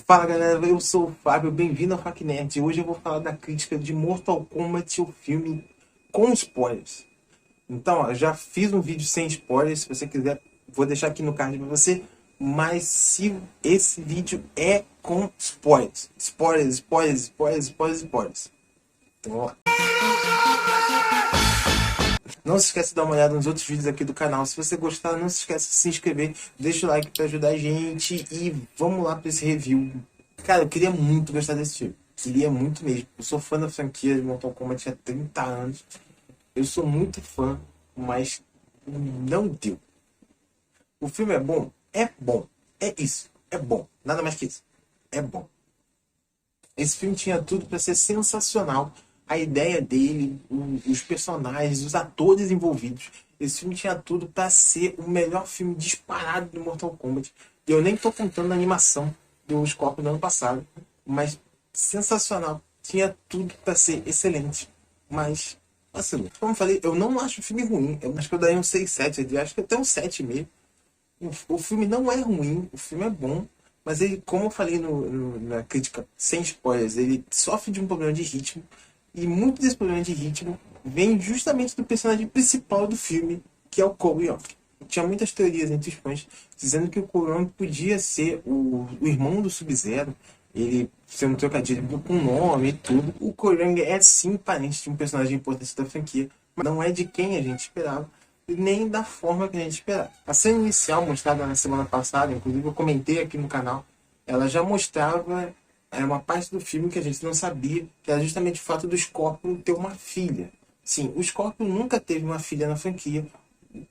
Fala galera, eu sou o Fábio, bem-vindo ao Hack Nerd. Hoje eu vou falar da crítica de Mortal Kombat, o filme, com spoilers. Então, ó, eu já fiz um vídeo sem spoilers, se você quiser, vou deixar aqui no card pra você. Mas se esse vídeo é com spoilers, spoilers. Então, vamos lá. Não se esquece de dar uma olhada nos outros vídeos aqui do canal. Se você gostar, não se esqueça de se inscrever. Deixa o like para ajudar a gente. E vamos lá para esse review. Cara, eu queria muito gostar desse filme. Queria muito mesmo. Eu sou fã da franquia de Mortal Kombat há 30 anos. Eu sou muito fã, mas não deu. O filme é bom? É bom. É isso. É bom. Nada mais que isso. É bom. Esse filme tinha tudo para ser sensacional. A ideia dele, os personagens, os atores envolvidos. Esse filme tinha tudo para ser o melhor filme disparado do Mortal Kombat. Eu nem tô contando a animação do Scorpion do ano passado, mas sensacional. Tinha tudo para ser excelente. Mas, assim, como eu falei, eu não acho o filme ruim. Eu acho que eu daria um 6/7. Eu acho que até um 7 mesmo. O filme não é ruim, o filme é bom. Mas ele, como eu falei na crítica sem spoilers, ele sofre de um problema de ritmo. E muito desse problema de ritmo vem justamente do personagem principal do filme, que é o Cole Young. Tinha muitas teorias entre os fãs dizendo que o Cole Young podia ser o irmão do Sub-Zero. Ele sendo um trocadilho com o nome e tudo. O Cole Young é sim parente de um personagem importante da franquia, mas não é de quem a gente esperava, nem da forma que a gente esperava. A cena inicial mostrada na semana passada, inclusive eu comentei aqui no canal, ela já mostrava uma parte do filme que a gente não sabia, que era justamente o fato do Scorpion ter uma filha. Sim, o Scorpion nunca teve uma filha na franquia,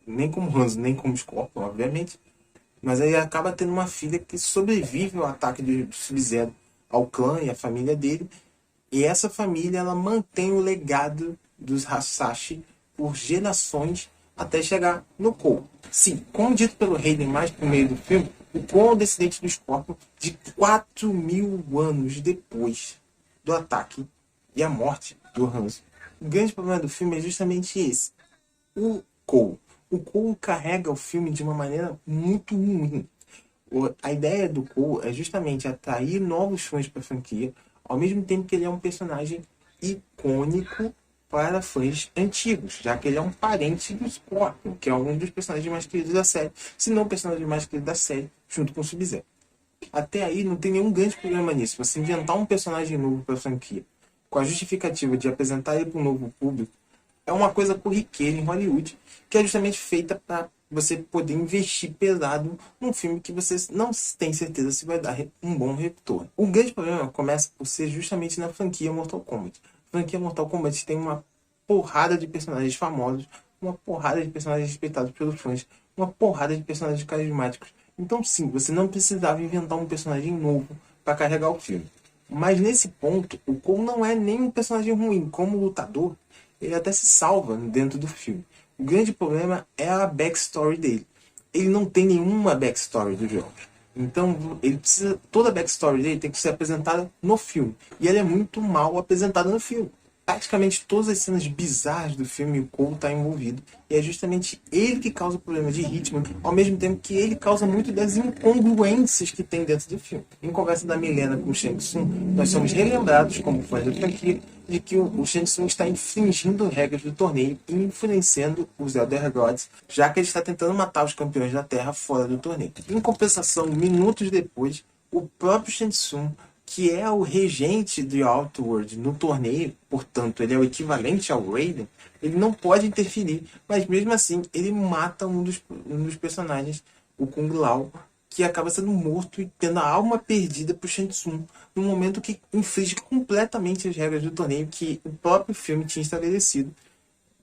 nem como Hanzo, nem como Scorpion, obviamente, mas aí acaba tendo uma filha que sobrevive ao ataque do Sub-Zero ao clã e à família dele, e essa família ela mantém o legado dos Hasashi por gerações até chegar no Cole. Sim, como dito pelo Raiden mais no meio do filme, o Cole é o descendente do Scorpion de 4.000 anos depois do ataque e a morte do Hanzo. O grande problema do filme é justamente esse. O Cole. O Cole carrega o filme de uma maneira muito ruim. A ideia do Cole é justamente atrair novos fãs para a franquia, ao mesmo tempo que ele é um personagem icônico para fãs antigos, já que ele é um parente do Scorpion, que é um dos personagens mais queridos da série, se não o personagem mais querido da série, junto com o Sub-Zero. Até aí não tem nenhum grande problema nisso. Você inventar um personagem novo para a franquia, com a justificativa de apresentar ele para um novo público, é uma coisa corriqueira em Hollywood, que é justamente feita para você poder investir pesado num filme que você não tem certeza se vai dar um bom retorno. O grande problema começa por ser justamente na franquia Mortal Kombat. A franquia Mortal Kombat tem uma porrada de personagens famosos, uma porrada de personagens respeitados pelos fãs, uma porrada de personagens carismáticos. Então sim, você não precisava inventar um personagem novo para carregar o filme. Mas nesse ponto, o Cole não é nem um personagem ruim. Como lutador, ele até se salva dentro do filme. O grande problema é a backstory dele. Ele não tem nenhuma backstory dos jogos. Então, ele precisa, toda a backstory dele tem que ser apresentada no filme. E ela é muito mal apresentada no filme. Praticamente todas as cenas bizarras do filme, o Cole está envolvido. E é justamente ele que causa problema de ritmo, ao mesmo tempo que ele causa muito das incongruências que tem dentro do filme. Em conversa da Milena com o Shang Tsung, nós somos relembrados, como fãs da franquia, de que o Shang Tsung está infringindo regras do torneio e influenciando os Elder Gods, já que ele está tentando matar os campeões da Terra fora do torneio. Em compensação, minutos depois, o próprio Shang Tsung, que é o regente de Outworld no torneio, portanto ele é o equivalente ao Raiden, ele não pode interferir, mas mesmo assim ele mata um dos personagens, o Kung Lao, que acaba sendo morto e tendo a alma perdida para o Shang Tsung, no momento que infringe completamente as regras do torneio que o próprio filme tinha estabelecido,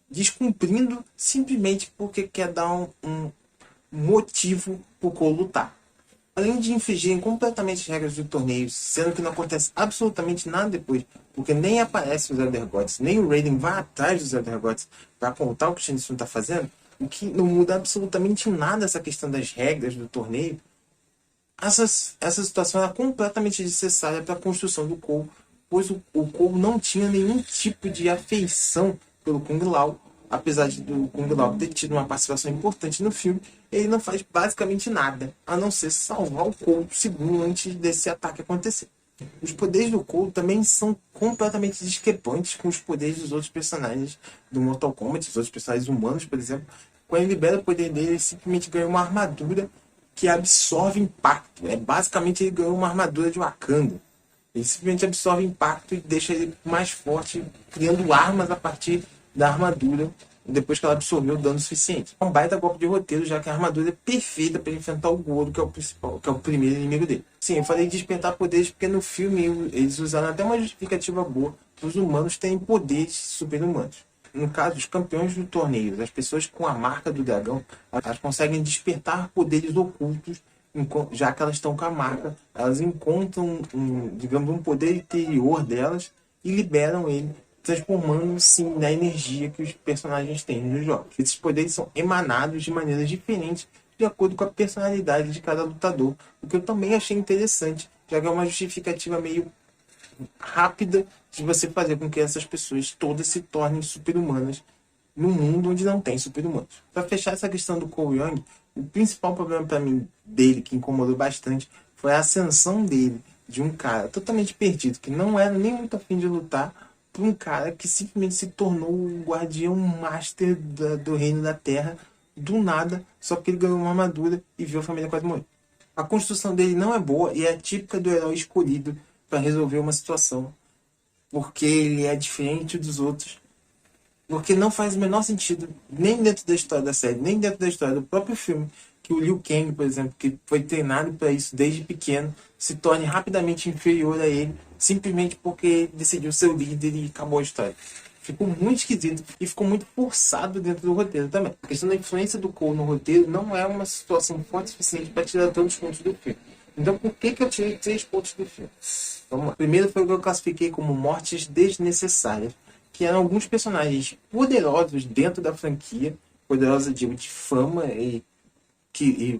descumprindo simplesmente porque quer dar um motivo para o Cole lutar. Além de infringirem completamente as regras do torneio, sendo que não acontece absolutamente nada depois, porque nem aparece os Elder Gods, nem o Raiden vai atrás dos Elder Gods para contar o que o Shang Tsung está fazendo, o que não muda absolutamente nada essa questão das regras do torneio. Essa situação era completamente necessária para a construção do Cole, pois o Cole não tinha nenhum tipo de afeição pelo Kung Lao, apesar de do Kung Lao ter tido uma participação importante no filme, ele não faz basicamente nada, a não ser salvar o Cole segundo antes desse ataque acontecer. Os poderes do Cole também são completamente discrepantes com os poderes dos outros personagens do Mortal Kombat, os outros personagens humanos, por exemplo. Quando ele libera o poder dele, ele simplesmente ganha uma armadura que absorve impacto. Basicamente, ele ganhou uma armadura de Wakanda. Ele simplesmente absorve impacto e deixa ele mais forte, criando armas a partir da armadura, depois que ela absorveu o dano suficiente. É um baita golpe de roteiro, já que a armadura é perfeita para enfrentar o Goro, que é o principal, que é o primeiro inimigo dele. Sim, eu falei de despertar poderes porque no filme eles usaram até uma justificativa boa para os humanos terem poderes super-humanos. No caso, os campeões do torneio, as pessoas com a marca do dragão, elas conseguem despertar poderes ocultos, já que elas estão com a marca, elas encontram, digamos, um poder interior delas e liberam ele, transformando sim na energia que os personagens têm nos jogos. Esses poderes são emanados de maneiras diferentes de acordo com a personalidade de cada lutador, o que eu também achei interessante, já que é uma justificativa meio rápida de você fazer com que essas pessoas todas se tornem super-humanas num mundo onde não tem super-humanos. Para fechar essa questão do Cole Young, o principal problema para mim dele, que incomodou bastante, foi a ascensão dele, de um cara totalmente perdido, que não era nem muito afim de lutar, para um cara que simplesmente se tornou o guardião master do reino da Terra, do nada, só porque ele ganhou uma armadura e viu a família quase morrer. A construção dele não é boa e é típica do herói escolhido para resolver uma situação, porque ele é diferente dos outros, porque não faz o menor sentido, nem dentro da história da série, nem dentro da história do próprio filme, que o Liu Kang, por exemplo, que foi treinado para isso desde pequeno, se torne rapidamente inferior a ele, simplesmente porque ele decidiu ser o líder e acabou a história. Ficou muito esquisito e ficou muito forçado dentro do roteiro também. A questão da influência do Cole no roteiro não é uma situação forte o suficiente para tirar tantos pontos do filme. Então, por que eu tirei 3 pontos do filme? Vamos lá. Primeiro foi o que eu classifiquei como mortes desnecessárias, que eram alguns personagens poderosos dentro da franquia, poderosos, digo, de fama e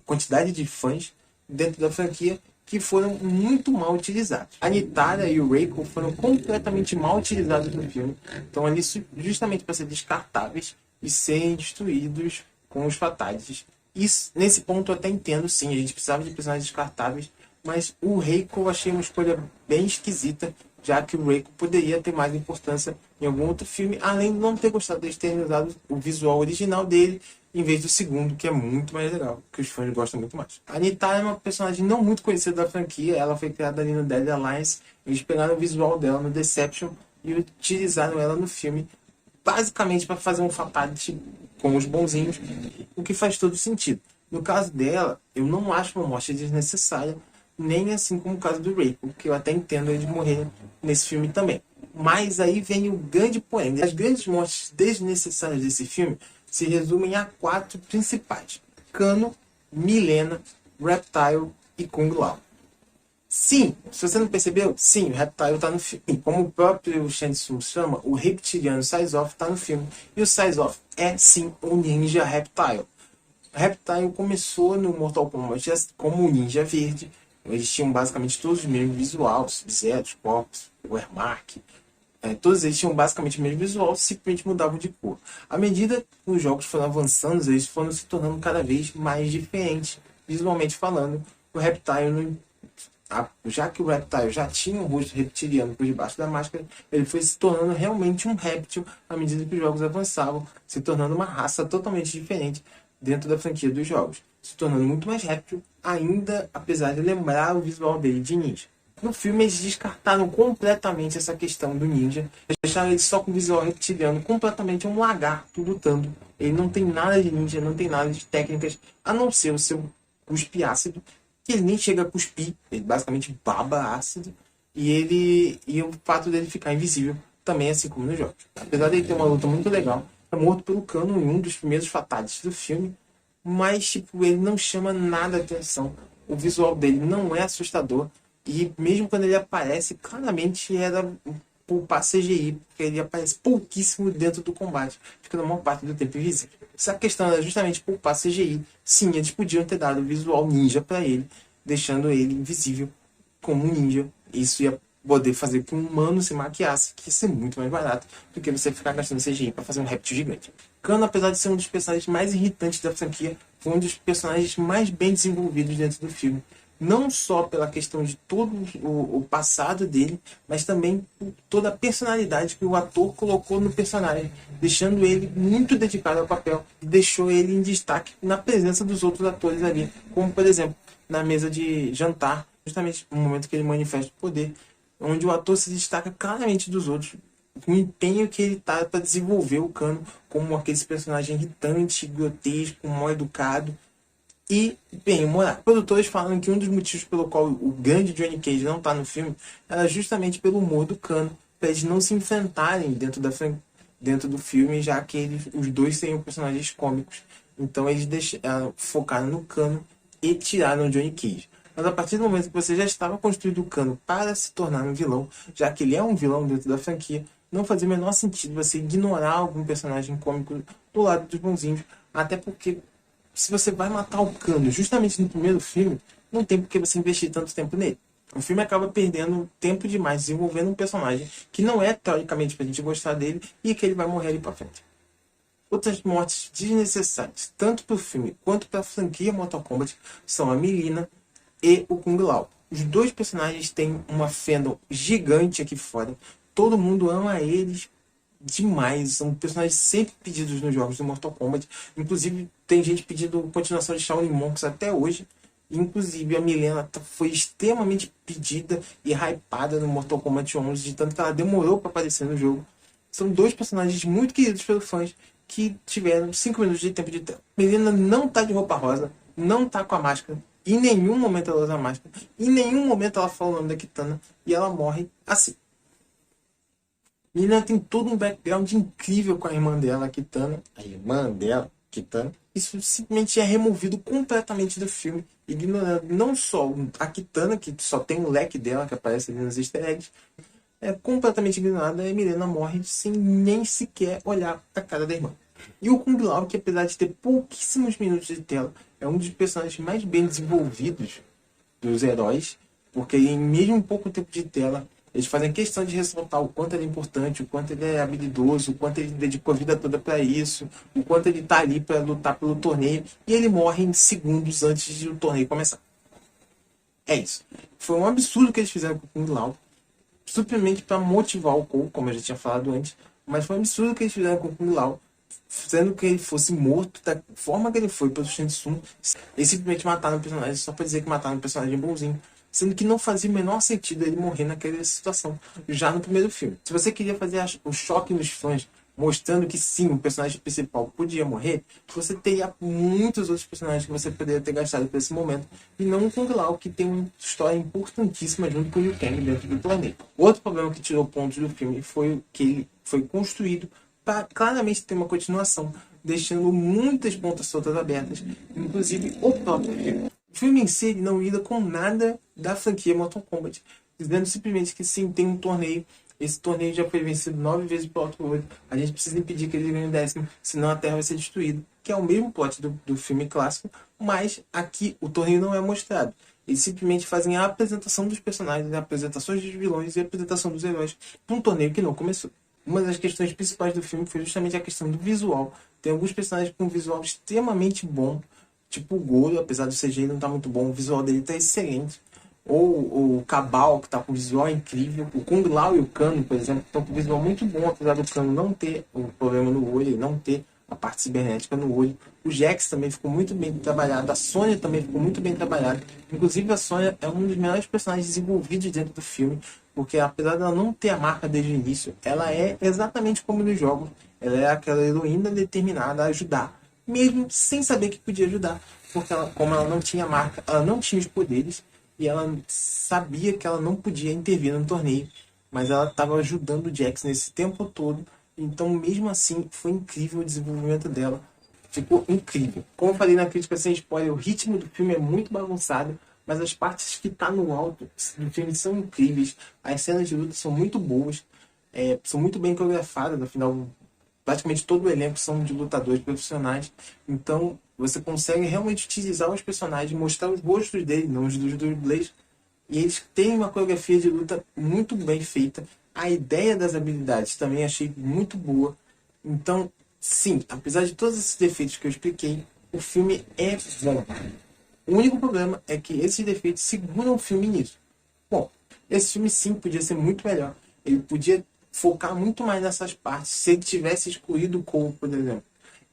quantidade de fãs dentro da franquia, que foram muito mal utilizados. A Nitara e o Reiko foram completamente mal utilizados no filme, estão ali justamente para ser descartáveis e serem destruídos com os fatalities. Isso, nesse ponto eu até entendo, sim, a gente precisava de personagens descartáveis, mas o Reiko eu achei uma escolha bem esquisita, já que o Reiko poderia ter mais importância em algum outro filme, além de não ter gostado de terem usado o visual original dele, em vez do segundo, que é muito mais legal, que os fãs gostam muito mais. A Nitara é uma personagem não muito conhecida da franquia, ela foi criada ali no Dead Alliance, eles pegaram o visual dela no Deception e utilizaram ela no filme, basicamente para fazer um fatality com os bonzinhos, o que faz todo sentido. No caso dela, eu não acho uma morte desnecessária, nem assim como o caso do Reiko, que eu até entendo ele morrer nesse filme também. Mas aí vem o grande porém. As grandes mortes desnecessárias desse filme se resumem a 4 principais: Kano, Milena, Reptile e Kung Lao. Sim, se você não percebeu, sim, o Reptile está no filme. Como o próprio Shang Tsung chama, o reptiliano Syzoth está no filme. E o Syzoth é sim o ninja Reptile. O Reptile começou no Mortal Kombat como o ninja verde. Eles tinham basicamente todos o mesmo visual, Sub-Zero, Corpus, o Wehrmacht. Todos eles tinham basicamente o mesmo visual, simplesmente mudavam de cor. À medida que os jogos foram avançando, eles foram se tornando cada vez mais diferentes, visualmente falando. O Reptile, já que o Reptile já tinha um rosto reptiliano por debaixo da máscara, ele foi se tornando realmente um réptil à medida que os jogos avançavam, se tornando uma raça totalmente diferente dentro da franquia dos jogos, se tornando muito mais réptil, ainda apesar de lembrar o visual dele de ninja. No filme eles descartaram completamente essa questão do ninja, deixaram ele só com o visual reptiliano, completamente um lagarto lutando. Ele não tem nada de ninja, não tem nada de técnicas, a não ser o seu cuspe ácido, que ele nem chega a cuspir, ele basicamente baba ácido, e o fato dele ficar invisível também, assim como nos jogos. Apesar dele ter uma luta muito legal, é morto pelo Kano em um dos primeiros fatalities do filme, mas tipo, ele não chama nada a atenção. O visual dele não é assustador, e mesmo quando ele aparece, claramente era poupar CGI, porque ele aparece pouquíssimo dentro do combate, fica na maior parte do tempo invisível. Se a questão era justamente poupar CGI, sim, eles podiam ter dado o visual ninja para ele, deixando ele invisível como um ninja. Isso ia poder fazer com um humano se maquiasse, que ia ser muito mais barato do que você ficar gastando CGI para fazer um réptil gigante. Kano, apesar de ser um dos personagens mais irritantes da franquia, foi um dos personagens mais bem desenvolvidos dentro do filme. Não só pela questão de todo o passado dele, mas também por toda a personalidade que o ator colocou no personagem, deixando ele muito dedicado ao papel e deixou ele em destaque na presença dos outros atores ali, como por exemplo, na mesa de jantar, justamente no momento que ele manifesta o poder, onde o ator se destaca claramente dos outros, com o empenho que ele tá para desenvolver o Kano como aquele personagem irritante, grotesco, mal educado e bem-humorado. Os produtores falam que um dos motivos pelo qual o grande Johnny Cage não tá no filme era justamente pelo humor do Kano, para eles não se enfrentarem dentro do filme, já que os dois seriam personagens cômicos. Então eles focaram no Kano e tiraram o Johnny Cage. Mas a partir do momento que você já estava construindo o Kano para se tornar um vilão, já que ele é um vilão dentro da franquia, não fazia o menor sentido você ignorar algum personagem cômico do lado dos bonzinhos, até porque se você vai matar o Kano justamente no primeiro filme, não tem por que você investir tanto tempo nele. O filme acaba perdendo tempo demais desenvolvendo um personagem que não é teoricamente pra gente gostar dele e que ele vai morrer ali pra frente. Outras mortes desnecessárias, tanto pro filme quanto pra franquia Mortal Kombat, são a Mileena e o Kung Lao. Os dois personagens têm uma fandom gigante aqui fora. Todo mundo ama eles demais. São personagens sempre pedidos nos jogos do Mortal Kombat. Inclusive, tem gente pedindo continuação de Shaolin Monks até hoje. Inclusive, a Mileena foi extremamente pedida e hypada no Mortal Kombat 11, de tanto que ela demorou para aparecer no jogo. São dois personagens muito queridos pelos fãs que tiveram 5 minutos de tempo de tela. Mileena não tá de roupa rosa, não tá com a máscara. Em nenhum momento ela usa máscara. Em nenhum momento ela fala o nome da Kitana. E ela morre assim. Mileena tem todo um background incrível com a irmã dela, a Kitana. A irmã dela, Kitana. Isso simplesmente é removido completamente do filme, ignorando não só a Kitana, que só tem o leque dela que aparece ali nos easter eggs, é completamente ignorada e a Mileena morre sem nem sequer olhar a cara da irmã. E o Kung Lao, que apesar de ter pouquíssimos minutos de tela, é um dos personagens mais bem desenvolvidos dos heróis, porque em mesmo pouco tempo de tela, eles fazem questão de ressaltar o quanto ele é importante, o quanto ele é habilidoso, o quanto ele dedicou a vida toda para isso, o quanto ele tá ali para lutar pelo torneio, e ele morre em segundos antes de o torneio começar. É isso. Foi um absurdo que eles fizeram com o Kung Lao, simplesmente para motivar o Cole, como eu já tinha falado antes, mas foi um absurdo que eles fizeram com o Kung Lao, sendo que ele fosse morto da forma que ele foi pelo Shang Tsung, eles simplesmente mataram o personagem só para dizer que mataram um personagem bonzinho, sendo que não fazia o menor sentido ele morrer naquela situação, já no primeiro filme. Se você queria fazer o choque nos fãs, mostrando que sim, o personagem principal podia morrer, você teria muitos outros personagens que você poderia ter gastado por esse momento, e não o Kung Lao, que tem uma história importantíssima junto com o Liu Kang dentro do planeta. Outro problema que tirou pontos do filme foi que ele foi construído para claramente ter uma continuação, deixando muitas pontas soltas abertas, inclusive o próprio filme. O filme em si não lida com nada da franquia Mortal Kombat, dizendo simplesmente que sim, tem um torneio. Esse torneio já foi vencido 9 vezes pelo Outworld. A gente precisa impedir que ele ganhe o 10º, senão a Terra vai ser destruída. Que é o mesmo plot do filme clássico, mas aqui o torneio não é mostrado. Eles simplesmente fazem a apresentação dos personagens, a apresentações dos vilões e a apresentação dos heróis para um torneio que não começou. Uma das questões principais do filme foi justamente a questão do visual. Tem alguns personagens com um visual extremamente bom, tipo o Goro, apesar do CGI não estar muito bom, o visual dele está excelente. Ou o Cabal, que está com visual incrível. O Kung Lao e o Kano, por exemplo, estão com visual muito bom, apesar do Kano não ter o problema no olho, ele não ter a parte cibernética no olho. O Jax também ficou muito bem trabalhado, a Sonya também ficou muito bem trabalhada. Inclusive a Sonya é um dos melhores personagens desenvolvidos dentro do filme, porque apesar dela não ter a marca desde o início, ela é exatamente como nos jogos. Ela é aquela heroína determinada a ajudar, mesmo sem saber que podia ajudar, porque como ela não tinha marca, ela não tinha os poderes, e ela sabia que ela não podia intervir no torneio, mas ela estava ajudando o Jax nesse tempo todo, então mesmo assim foi incrível o desenvolvimento dela, ficou incrível. Como eu falei na crítica sem spoiler, o ritmo do filme é muito bagunçado, mas as partes que tá no alto do filme são incríveis, as cenas de luta são muito boas, são muito bem coreografadas, afinal praticamente todo o elenco são de lutadores profissionais, então você consegue realmente utilizar os personagens, mostrar os rostos deles, não os dos dublês, E eles têm uma coreografia de luta muito bem feita. A ideia das habilidades também achei muito boa. Então, sim, apesar de todos esses defeitos que eu expliquei, o filme é bom. O único problema é que esses defeitos seguram o filme nisso. Bom, esse filme sim podia ser muito melhor. Ele podia focar muito mais nessas partes. Se ele tivesse excluído o Cole, por exemplo,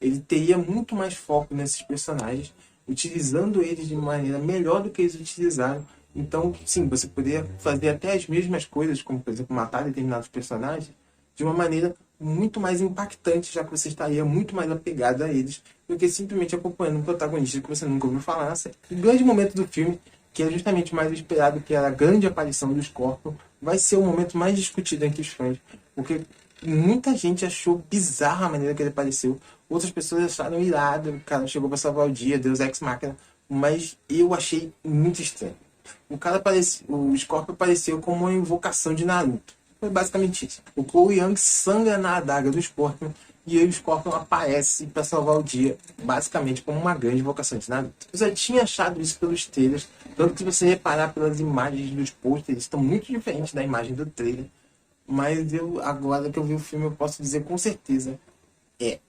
ele teria muito mais foco nesses personagens, utilizando eles de maneira melhor do que eles utilizaram. Então, sim, você poderia fazer até as mesmas coisas, como, por exemplo, matar determinados personagens, de uma maneira muito mais impactante, já que você estaria muito mais apegado a eles, do que simplesmente acompanhando um protagonista que você nunca ouviu falar na série. O grande momento do filme, que é justamente o mais esperado, que era a grande aparição do Scorpion, vai ser o momento mais discutido entre os fãs, porque muita gente achou bizarra a maneira que ele apareceu, outras pessoas acharam irado, o cara chegou para salvar o dia, Deus Ex Machina, mas eu achei muito estranho. O Scorpion apareceu como uma invocação de Naruto. Foi basicamente isso. O Cole Young sangra na adaga do Scorpion e aí o Scorpion aparece para salvar o dia, basicamente como uma grande invocação de Naruto. Eu já tinha achado isso pelos trailers, tanto que se você reparar pelas imagens dos posters, estão muito diferentes da imagem do trailer. Mas agora que eu vi o filme, eu posso dizer com certeza,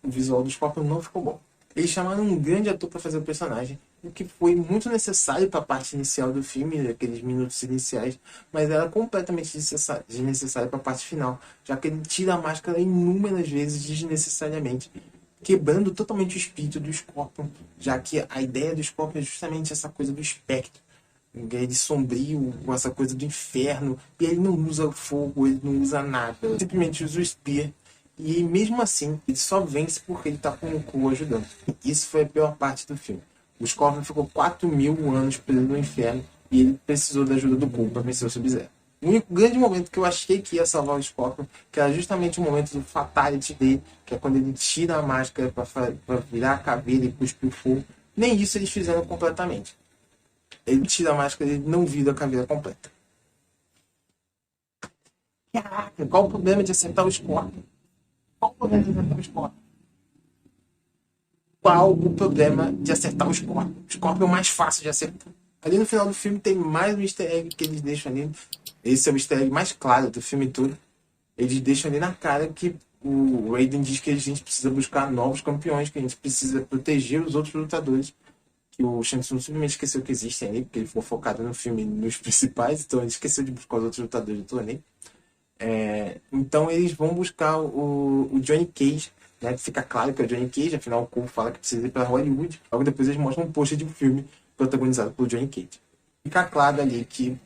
o visual do Scorpion não ficou bom. Eles chamaram um grande ator para fazer o personagem, o que foi muito necessário para a parte inicial do filme, aqueles minutos iniciais, mas era completamente desnecessário para a parte final, já que ele tira a máscara inúmeras vezes desnecessariamente, quebrando totalmente o espírito do Scorpion, já que a ideia do Scorpion é justamente essa coisa do espectro, ele sombrio, com essa coisa do inferno, e ele não usa fogo, ele não usa nada, ele simplesmente usa o Spear. E mesmo assim, ele só vence porque ele tá com o cu ajudando. Isso foi a pior parte do filme. O Scorpion ficou 4.000 anos preso no inferno e ele precisou da ajuda do cu para vencer o Sub-Zero. O único grande momento que eu achei que ia salvar o Scorpion, que era justamente o momento do Fatality dele, que é quando ele tira a máscara para virar a caveira e cuspir o fogo. Nem isso eles fizeram completamente. Ele tira a máscara e ele não vira a caveira completa. Caraca, qual o problema de acertar o Scorpion? Qual o problema de acertar o Scorpion? Qual o problema de acertar o Scorpion? O Scorpion é o mais fácil de acertar. Ali no final do filme tem mais um easter egg que eles deixam ali. Esse é o easter egg mais claro do filme todo. Eles deixam ali na cara que o Raiden diz que a gente precisa buscar novos campeões, que a gente precisa proteger os outros lutadores. Que o Shang Tsung simplesmente esqueceu que existem ali, porque ele ficou focado no filme, nos principais, então ele esqueceu de buscar os outros lutadores do torneio. Então eles vão buscar o Johnny Cage, né? Fica claro que é o Johnny Cage, afinal o Cole fala que precisa ir para Hollywood. Logo depois eles mostram um post de um filme protagonizado por Johnny Cage. Fica claro ali que,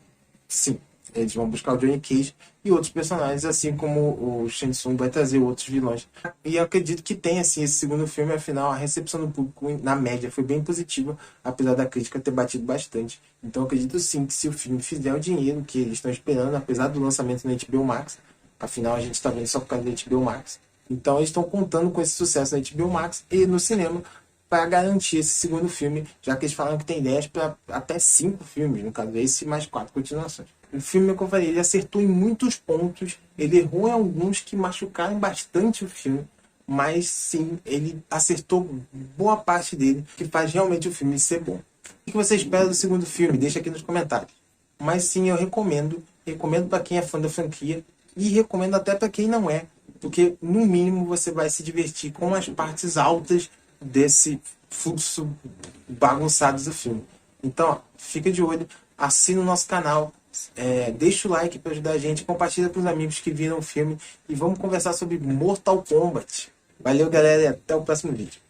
sim, eles vão buscar o Johnny Cage e outros personagens, assim como o Shang Tsung vai trazer outros vilões. E eu acredito que tem, assim, esse segundo filme, afinal, a recepção do público, na média, foi bem positiva, apesar da crítica ter batido bastante. Então eu acredito sim que se o filme fizer o dinheiro que eles estão esperando, apesar do lançamento na HBO Max, afinal a gente está vendo só por causa da HBO Max, então eles estão contando com esse sucesso na HBO Max e no cinema para garantir esse segundo filme, já que eles falaram que tem ideias para até 5 filmes, no caso esse, mais 4 continuações. O filme, como eu falei, ele acertou em muitos pontos, ele errou em alguns que machucaram bastante o filme, mas sim, ele acertou boa parte dele, que faz realmente o filme ser bom. O que você espera do segundo filme? Deixa aqui nos comentários. Mas sim, eu recomendo para quem é fã da franquia e recomendo até para quem não é, porque no mínimo você vai se divertir com as partes altas desse fluxo bagunçado do filme. Então, ó, fica de olho, assina o nosso canal, deixa o like para ajudar a gente, compartilha com os amigos que viram o filme e vamos conversar sobre Mortal Kombat. Valeu, galera, e até o próximo vídeo.